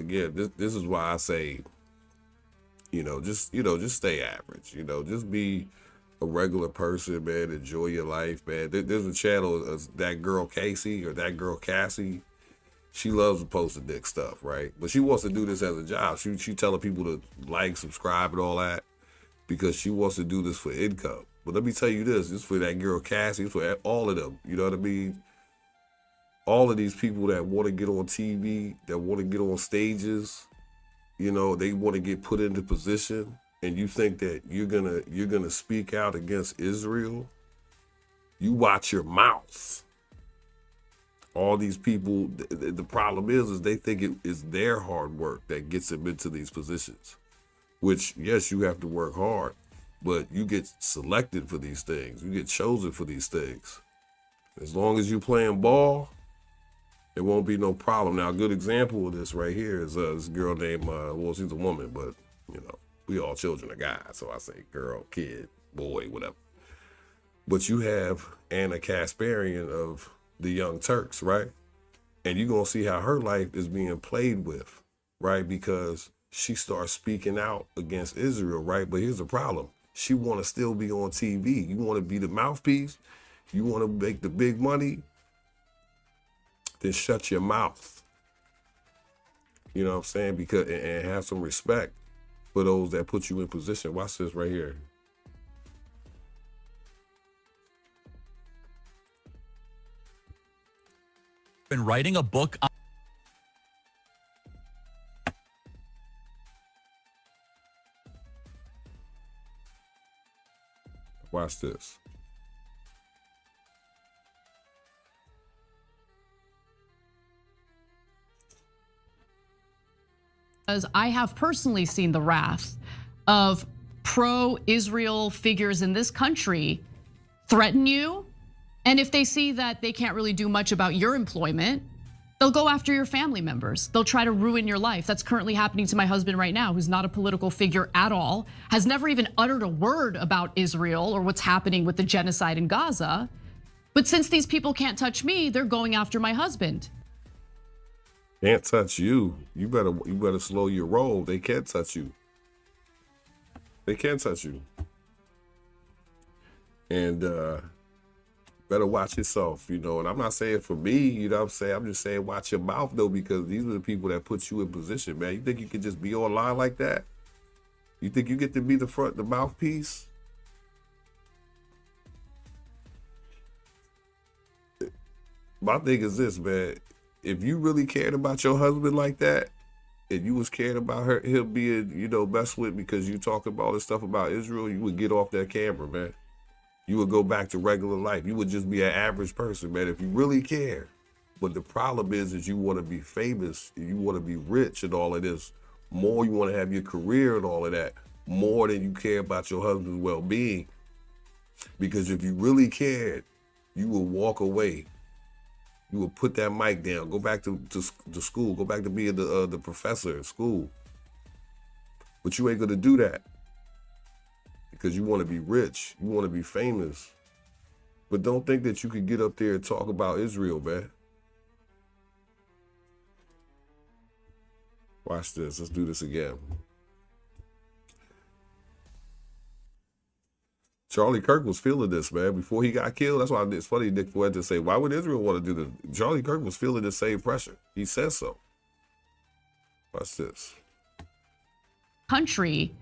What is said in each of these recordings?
again, this is why I say, just stay average. Just be a regular person, man. Enjoy your life, man. There's a channel, ThatGirlCasey or ThatGirlCasey. She loves to post the dick stuff, right? But she wants to do this as a job. She telling people to like, subscribe, and all that because she wants to do this for income. But let me tell you this for that girl Cassie, it's for all of them. You know what I mean? All of these people that want to get on TV, that want to get on stages, they want to get put into position, and you think that you're gonna speak out against Israel. You watch your mouth. All these people, the problem is they think it is their hard work that gets them into these positions, which, yes, you have to work hard, but you get selected for these things. You get chosen for these things. As long as you playing ball, it won't be no problem. Now, a good example of this right here is this girl named, she's a woman, but, we all children of God, so I say girl, kid, boy, whatever. But you have Anna Kasparian of the Young Turks, right? And you're going to see how her life is being played with, right? Because she starts speaking out against Israel, right? But here's the problem. She want to still be on TV. You want to be the mouthpiece? You want to make the big money? Then shut your mouth. You know what I'm saying? Because and have some respect for those that put you in position. Watch this right here. Been writing a book on Watch this. As I have personally seen the wrath of pro-Israel figures in this country threaten you. And if they see that they can't really do much about your employment, they'll go after your family members. They'll try to ruin your life. That's currently happening to my husband right now, who's not a political figure at all, has never even uttered a word about Israel or what's happening with the genocide in Gaza. But since these people can't touch me, they're going after my husband. Can't touch you. You better slow your roll. They can't touch you. They can't touch you. And better watch yourself, and I'm not saying for me, you know what I'm saying? I'm just saying watch your mouth though, because these are the people that put you in position, man. You think you can just be online like that? You think you get to be the mouthpiece? My thing is this, man. If you really cared about your husband like that, and you was cared about him being, messed with because you talk about all this stuff about Israel, you would get off that camera, man. You would go back to regular life. You would just be an average person, man, if you really care. But the problem is you want to be famous, you want to be rich and all of this. More you want to have your career and all of that, more than you care about your husband's well-being. Because if you really cared, you would walk away. You would put that mic down, go back to school, go back to being the professor at school. But you ain't gonna do that because you want to be rich, you want to be famous. But don't think that you could get up there and talk about Israel, man. Watch this. Let's do this again. Charlie Kirk was feeling this, man, before he got killed. That's why it's funny Nick Fuentes to say, why would Israel want to do this? Charlie Kirk was feeling the same pressure. He says so. Watch this. Country.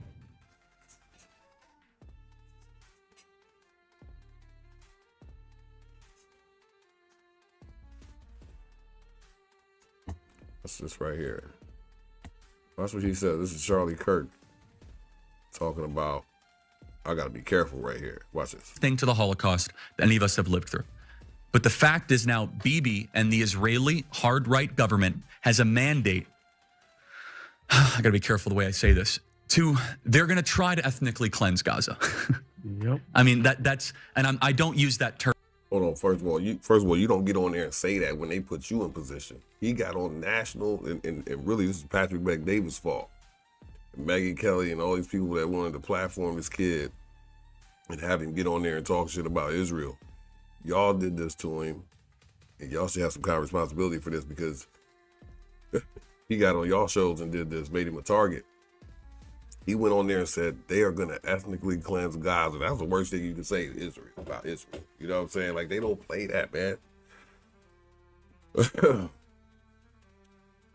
Watch this right here. Watch what he said. This is Charlie Kirk talking about, I got to be careful right here. Watch this. Thing to the Holocaust that any of us have lived through. But the fact is now Bibi and the Israeli hard right government has a mandate. I got to be careful the way I say this. They're going to try to ethnically cleanse Gaza. Yep. I mean, I don't use that term. Hold on. First of all, you don't get on there and say that when they put you in position. He got on national, and really this is Patrick Bet-David's fault. Megyn Kelly and all these people that wanted to platform his kid and have him get on there and talk shit about Israel. Y'all did this to him, and y'all should have some kind of responsibility for this because he got on y'all shows and did this, made him a target. He went on there and said they are going to ethnically cleanse Gaza. That's the worst thing you can say to Israel, about Israel. You know what I'm saying? Like, they don't play that, man.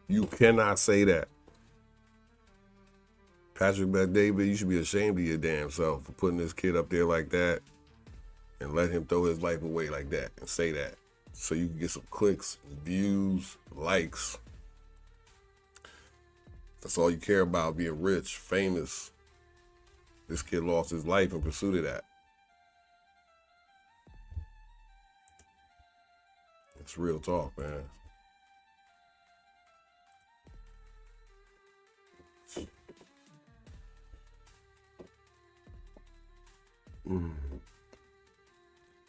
You cannot say that. Patrick Bet-David, you should be ashamed of your damn self for putting this kid up there like that and let him throw his life away like that and say that. So you can get some clicks, views, likes. That's all you care about, being rich, famous. This kid lost his life in pursuit of that. It's real talk, man.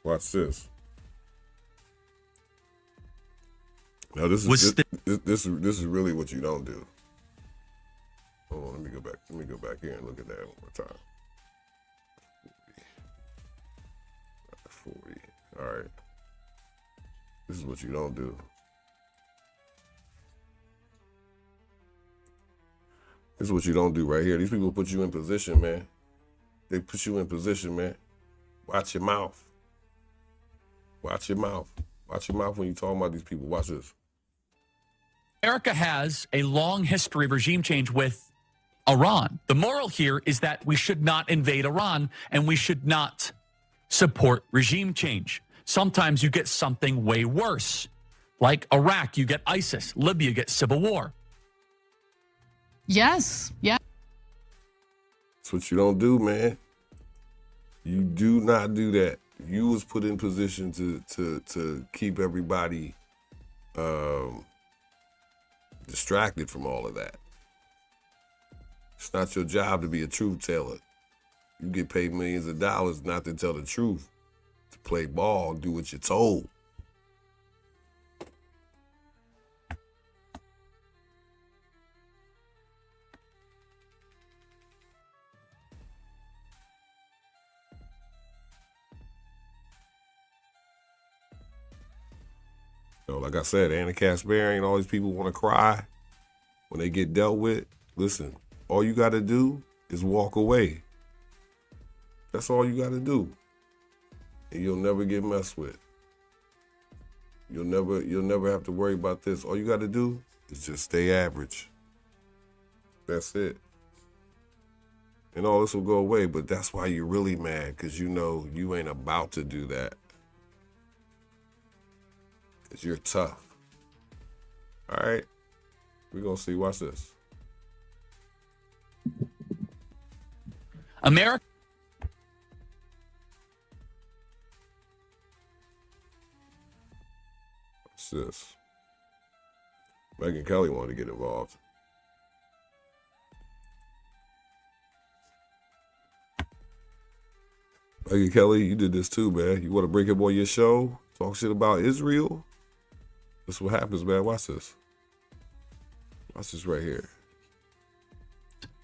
Watch this. Now this is really what you don't do. Hold on, let me go back. Let me go back here and look at that one more time. 40. All right. This is what you don't do. This is what you don't do right here. These people put you in position, man. They put you in position, man. Watch your mouth. Watch your mouth. Watch your mouth when you talk about these people. Watch this. America has a long history of regime change with Iran. The moral here is that we should not invade Iran and we should not support regime change. Sometimes you get something way worse. Like Iraq, you get ISIS. Libya, you get civil war. Yes. Yeah. That's what you don't do, man. You do not do that. You was put in position to keep everybody distracted from all of that. It's not your job to be a truth teller. You get paid millions of dollars not to tell the truth, to play ball, do what you're told. So, like I said, Anna Kasparian, all these people want to cry when they get dealt with. Listen, all you got to do is walk away. That's all you got to do. And you'll never get messed with. You'll never have to worry about this. All you got to do is just stay average. That's it. And all this will go away, but that's why you're really mad, because you know you ain't about to do that. Because you're tough. All right? We're going to see. Watch this. America. Watch this. Megyn Kelly wanted to get involved. Megyn Kelly, you did this too, man. You want to bring him on your show? Talk shit about Israel? This is what happens, man. Watch this. Watch this right here.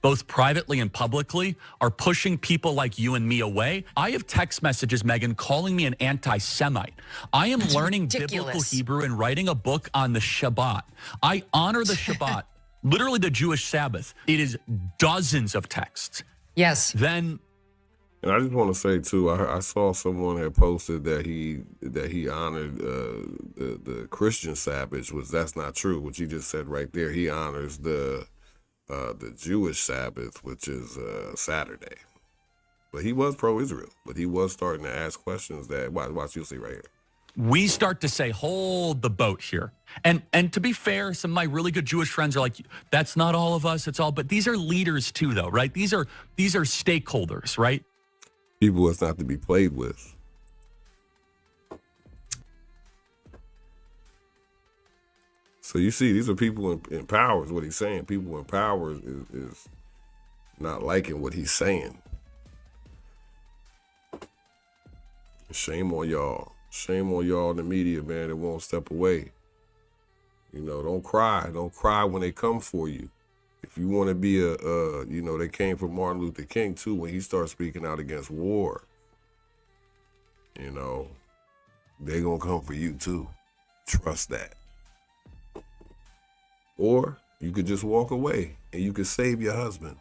Both privately and publicly, are pushing people like you and me away. I have text messages, Megyn, calling me an anti-Semite. I am learning biblical Hebrew and writing a book on the Shabbat. I honor the Shabbat, literally the Jewish Sabbath. It is dozens of texts. Yes. Then, and I just want to say too, I saw someone had posted that he honored the Christian Sabbath, which that's not true. What you just said right there, he honors the Jewish Sabbath, which is Saturday. But he was pro-Israel. But he was starting to ask questions that, watch, you'll see right here. we start to say, hold the boat here. And to be fair, some of my really good Jewish friends are like, that's not all of us, it's all, but these are leaders too, though, right? These are stakeholders, right? People that's not to be played with. So you see, these are people in power is what he's saying. People in power is not liking what he's saying. Shame on y'all. Shame on y'all in the media, man, that won't step away. You know, don't cry. Don't cry when they come for you. If you want to be they came for Martin Luther King too when he started speaking out against war. You know, they gonna come for you too. Trust that. Or You could just walk away and you could save your husband.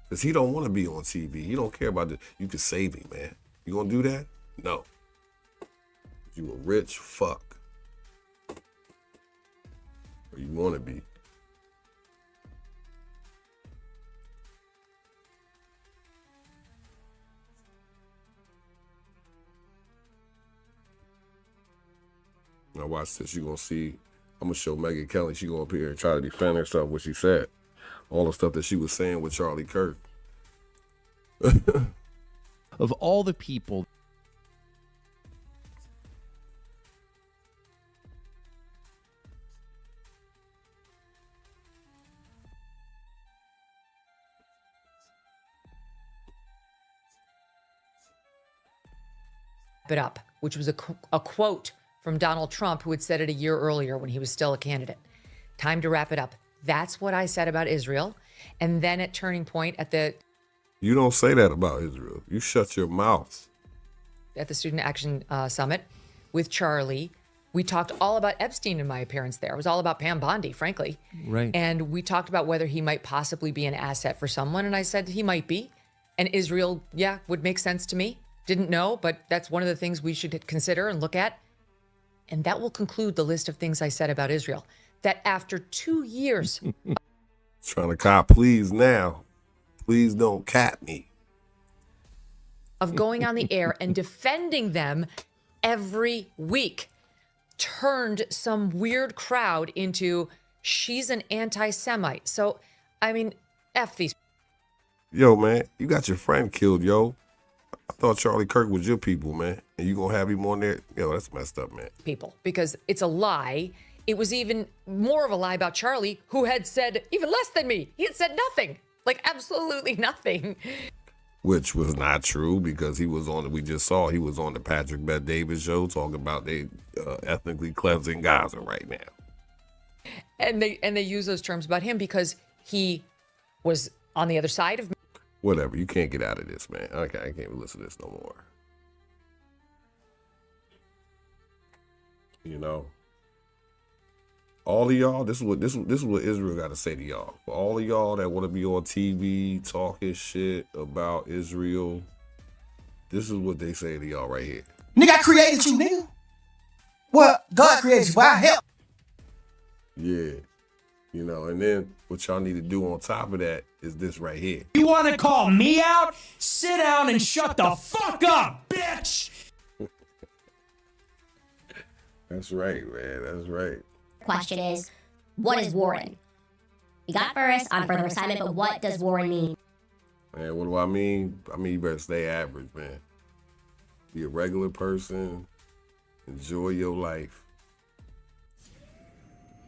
Because he don't want to be on TV. He don't care about it. You could save him, man. You gonna do that? No. You a rich fuck. Or you want to be. Now watch this. You're going to see, I'm going to show Megyn Kelly. She going to up here and try to defend herself, what she said. All the stuff that she was saying with Charlie Kirk. Of all the people. It up, which was a quote from Donald Trump, who had said it a year earlier when he was still a candidate. Time to wrap it up. That's what I said about Israel. And then at Turning Point at the... You don't say that about Israel. You shut your mouth. At the Student Action Summit with Charlie, we talked all about Epstein in my appearance there. It was all about Pam Bondi, frankly. Right. And we talked about whether he might possibly be an asset for someone. And I said he might be. And Israel, yeah, would make sense to me. Didn't know, but that's one of the things we should consider and look at. And that will conclude the list of things I said about Israel. That after 2 years... Trying to cop, please now. Please don't cap me. ...of going on the air and defending them every week, turned some weird crowd into, she's an anti-Semite. So, I mean, F these... Yo, man, you got your friend killed, yo. I thought Charlie Kirk was your people, man. And you gonna have him on there? Yo, that's messed up, man. ...people, because it's a lie. It was even more of a lie about Charlie, who had said even less than me. He had said nothing, like absolutely nothing. Which was not true, because he was on, we just saw, he was on the Patrick Bet-David show talking about they ethnically cleansing Gaza right now. And they use those terms about him because he was on the other side of me. Whatever, you can't get out of this, man. Okay, I can't even listen to this no more. You know, all of y'all, this is what Israel got to say to y'all. For all of y'all that want to be on TV talking shit about Israel, this is what they say to y'all right here. Nigga, I created you, nigga. Well, God created you, but I help. Yeah. You know, and then what y'all need to do on top of that is this right here. You want to call me out? Sit down and shut the fuck up, bitch. That's right, man. That's right. Question is, what is warring? We got first on further assignment, but what does warring mean? Man, what do I mean? I mean, you better stay average, man. Be a regular person. Enjoy your life.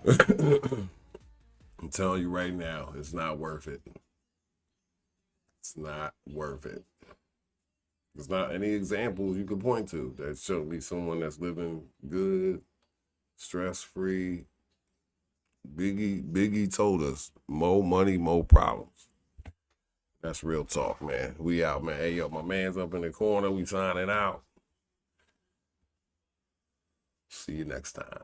I'm telling you right now, it's not worth it. It's not worth it. There's not any examples you could point to that show me someone that's living good, stress-free. Biggie told us, more money, more problems. That's real talk, man. We out, man. Hey, yo, my man's up in the corner. We signing out. See you next time.